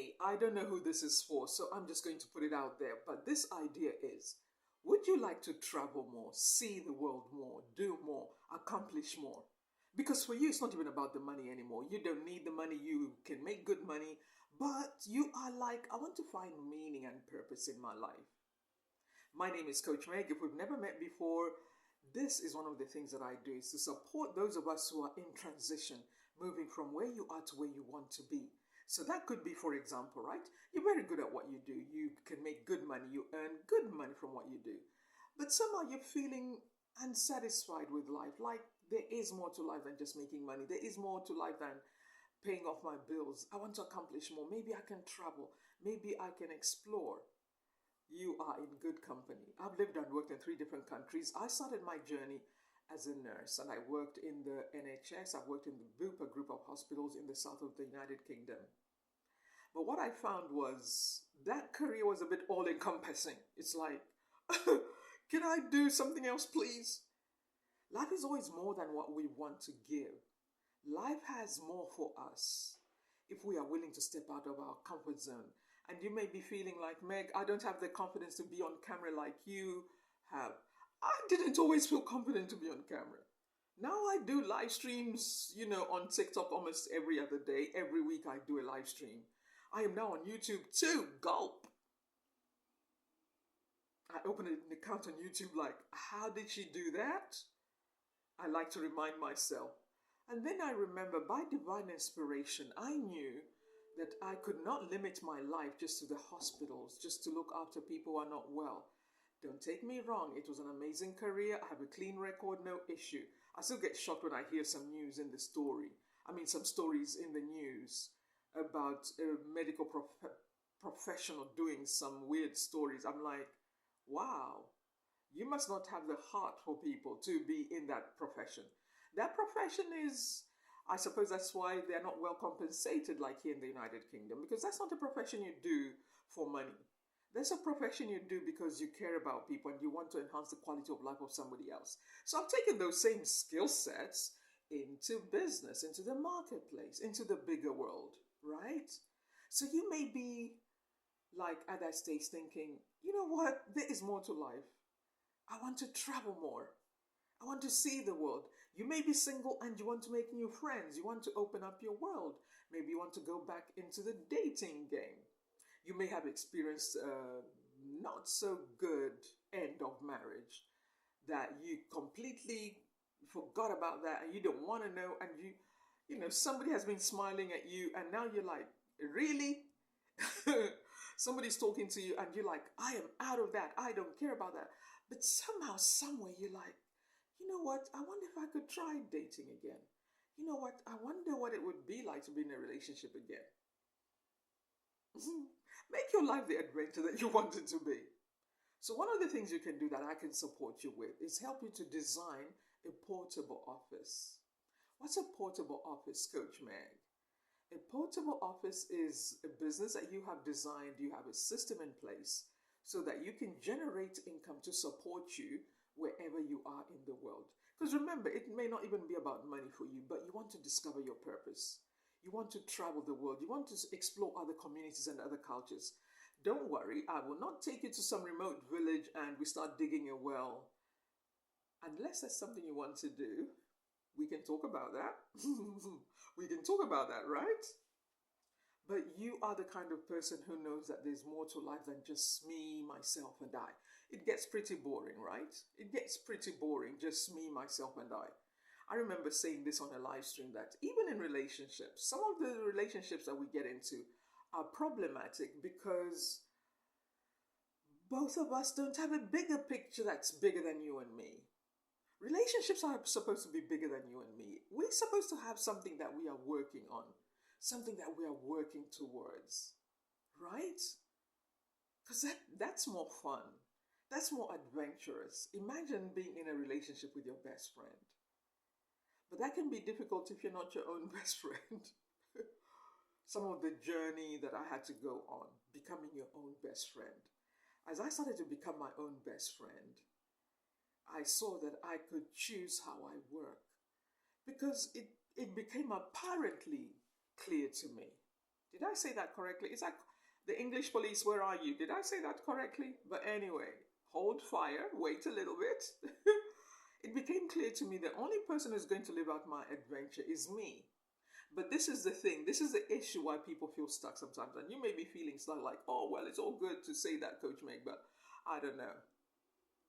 Hey, I don't know who this is for, so I'm just going to put it out there. But this idea is, would you like to travel more, see the world more, do more, accomplish more? Because for you, it's not even about the money anymore. You don't need the money, you can make good money, but you are like, I want to find meaning and purpose in my life. My name is Coach Meg. If we've never met before, this is one of the things that I do is to support those of us who are in transition, moving from where you are to where you want to be. So that could be, for example, right? You're very good at what you do. You can make good money. You earn good money from what you do. But somehow you're feeling unsatisfied with life. Like there is more to life than just making money. There is more to life than paying off my bills. I want to accomplish more. Maybe I can travel. Maybe I can explore. You are in good company. I've lived and worked in three different countries. I started my journey as a nurse and I worked in the NHS. I've worked in the Bupa group of hospitals in the south of the United Kingdom. But what I found was that career was a bit all encompassing. It's like, can I do something else, please? Life is always more than what we want to give. Life has more for us if we are willing to step out of our comfort zone. And you may be feeling like, Meg, I don't have the confidence to be on camera like you have. I didn't always feel confident to be on camera. Now I do live streams, on TikTok almost every other day. Every week I do a live stream. I am now on YouTube too. Gulp. I opened an account on YouTube like, how did she do that? I like to remind myself. And then I remember by divine inspiration, I knew that I could not limit my life just to the hospitals, just to look after people who are not well. Don't take me wrong, it was an amazing career. I have a clean record, no issue. I still get shocked when I hear some news in the story. Some stories in the news about a medical professional doing some weird stories. I'm like, wow, you must not have the heart for people to be in that profession. That profession is, I suppose that's why they're not well compensated like here in the United Kingdom, because that's not a profession you do for money. That's a profession you do because you care about people and you want to enhance the quality of life of somebody else. So I'm taking those same skill sets into business, into the marketplace, into the bigger world, right? So you may be like at that stage thinking, you know what, there is more to life. I want to travel more. I want to see the world. You may be single and you want to make new friends. You want to open up your world. Maybe you want to go back into the dating game. You may have experienced a not so good end of marriage that you completely forgot about that and you don't want to know. And somebody has been smiling at you and now you're like, really? Somebody's talking to you and you're like, I am out of that. I don't care about that. But somehow, somewhere, you're like, you know what? I wonder if I could try dating again. You know what? I wonder what it would be like to be in a relationship again. Make your life the adventure that you want it to be. So one of the things you can do that I can support you with is help you to design a portable office. What's a portable office, Coach Meg? A portable office is a business that you have designed, you have a system in place so that you can generate income to support you wherever you are in the world. Because remember, it may not even be about money for you, but you want to discover your purpose. You want to travel the world. You want to explore other communities and other cultures. Don't worry, I will not take you to some remote village and we start digging a well. Unless that's something you want to do, we can talk about that. We can talk about that, right? But you are the kind of person who knows that there's more to life than just me, myself, and I. It gets pretty boring, right? It gets pretty boring, just me, myself, and I. I remember saying this on a live stream that even in relationships, some of the relationships that we get into are problematic because both of us don't have a bigger picture that's bigger than you and me. Relationships are supposed to be bigger than you and me. We're supposed to have something that we are working on, something that we are working towards, right? Because that's more fun. That's more adventurous. Imagine being in a relationship with your best friend. But that can be difficult if you're not your own best friend. Some of the journey that I had to go on, becoming your own best friend. As I started to become my own best friend, I saw that I could choose how I work because it became apparently clear to me. Did I say that correctly? Is that the English police? Where are you? Did I say that correctly? But anyway, hold fire, wait a little bit. It became clear to me the only person who's going to live out my adventure is me. But this is the thing, this is the issue why people feel stuck sometimes. And you may be feeling stuck like, oh, well, it's all good to say that, Coach Meg, but I don't know.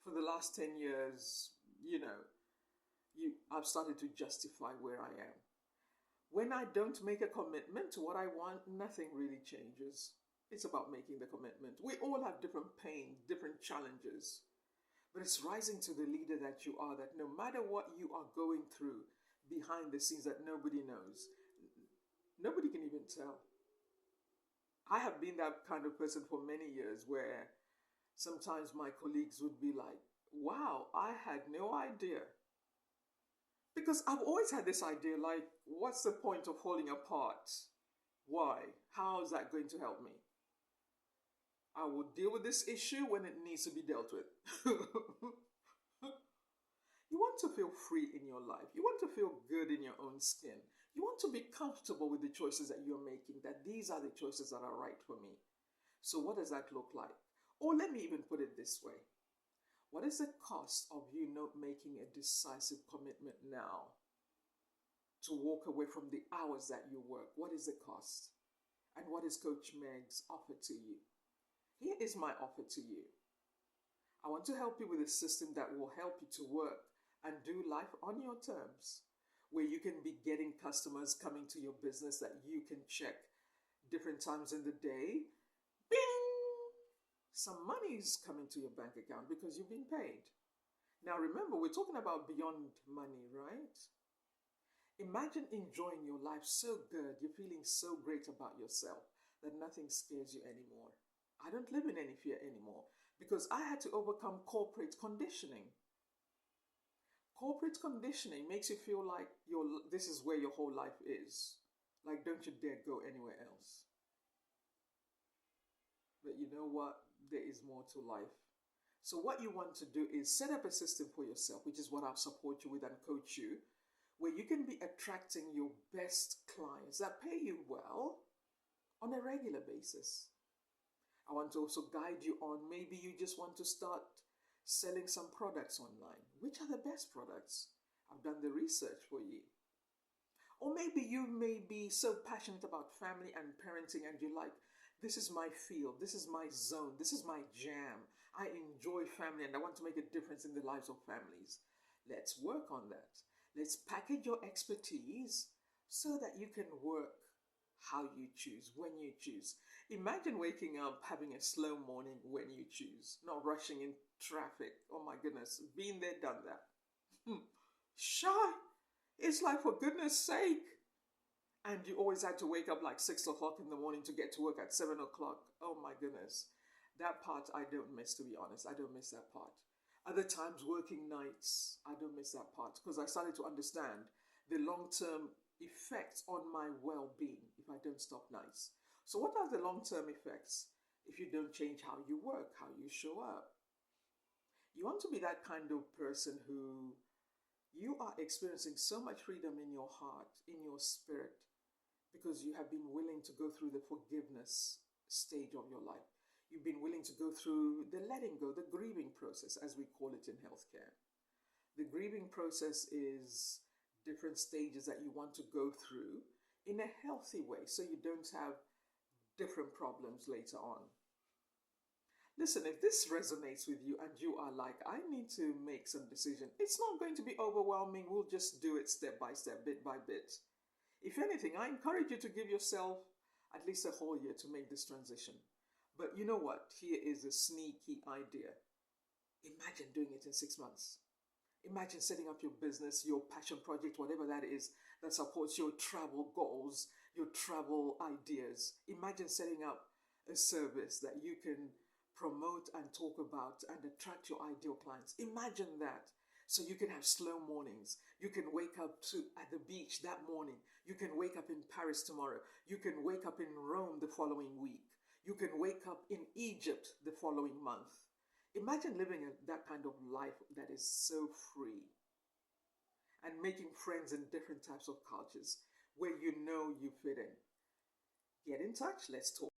For the last 10 years, I've started to justify where I am. When I don't make a commitment to what I want, nothing really changes. It's about making the commitment. We all have different pain, different challenges. But it's rising to the leader that you are, that no matter what you are going through behind the scenes that nobody knows, nobody can even tell. I have been that kind of person for many years where sometimes my colleagues would be like, wow, I had no idea. Because I've always had this idea, like, what's the point of falling apart? Why? How is that going to help me? I will deal with this issue when it needs to be dealt with. You want to feel free in your life. You want to feel good in your own skin. You want to be comfortable with the choices that you're making, that these are the choices that are right for me. So what does that look like? Or let me even put it this way. What is the cost of you not making a decisive commitment now to walk away from the hours that you work? What is the cost? And what is Coach Meg's offer to you? Here is my offer to you. I want to help you with a system that will help you to work and do life on your terms, where you can be getting customers coming to your business that you can check different times in the day. Bing! Some money is coming to your bank account because you've been paid. Now remember, we're talking about beyond money, right? Imagine enjoying your life so good, you're feeling so great about yourself that nothing scares you anymore. I don't live in any fear anymore because I had to overcome corporate conditioning. Corporate conditioning makes you feel like this is where your whole life is. Like, don't you dare go anywhere else. But you know what? There is more to life. So what you want to do is set up a system for yourself, which is what I'll support you with and coach you, where you can be attracting your best clients that pay you well on a regular basis. I want to also guide you on, maybe you just want to start selling some products online. Which are the best products? I've done the research for you. Or maybe you may be so passionate about family and parenting and you're like, this is my field, this is my zone, this is my jam. I enjoy family and I want to make a difference in the lives of families. Let's work on that. Let's package your expertise so that you can work how you choose, when you choose. Imagine waking up, having a slow morning when you choose, not rushing in traffic. Oh my goodness, been there, done that. Shy. It's like, for goodness sake. And you always had to wake up like 6 o'clock in the morning to get to work at 7 o'clock. Oh my goodness. That part I don't miss, to be honest. I don't miss that part. Other times working nights, I don't miss that part because I started to understand the long-term effects on my well-being if I don't stop nights. So what are the long-term effects if you don't change how you work, how you show up? You want to be that kind of person who you are experiencing so much freedom in your heart, in your spirit, because you have been willing to go through the forgiveness stage of your life. You've been willing to go through the letting go, the grieving process, as we call it in healthcare. The grieving process is different stages that you want to go through in a healthy way so you don't have different problems later on. Listen, if this resonates with you and you are like, I need to make some decision, it's not going to be overwhelming. We'll just do it step by step, bit by bit. If anything, I encourage you to give yourself at least a whole year to make this transition. But you know what? Here is a sneaky idea. Imagine doing it in 6 months. Imagine setting up your business, your passion project, whatever that is, that supports your travel goals, your travel ideas. Imagine setting up a service that you can promote and talk about and attract your ideal clients. Imagine that. So you can have slow mornings. You can wake up at the beach that morning. You can wake up in Paris tomorrow. You can wake up in Rome the following week. You can wake up in Egypt the following month. Imagine living that kind of life that is so free and making friends in different types of cultures where you know you fit in. get in touch. Let's talk.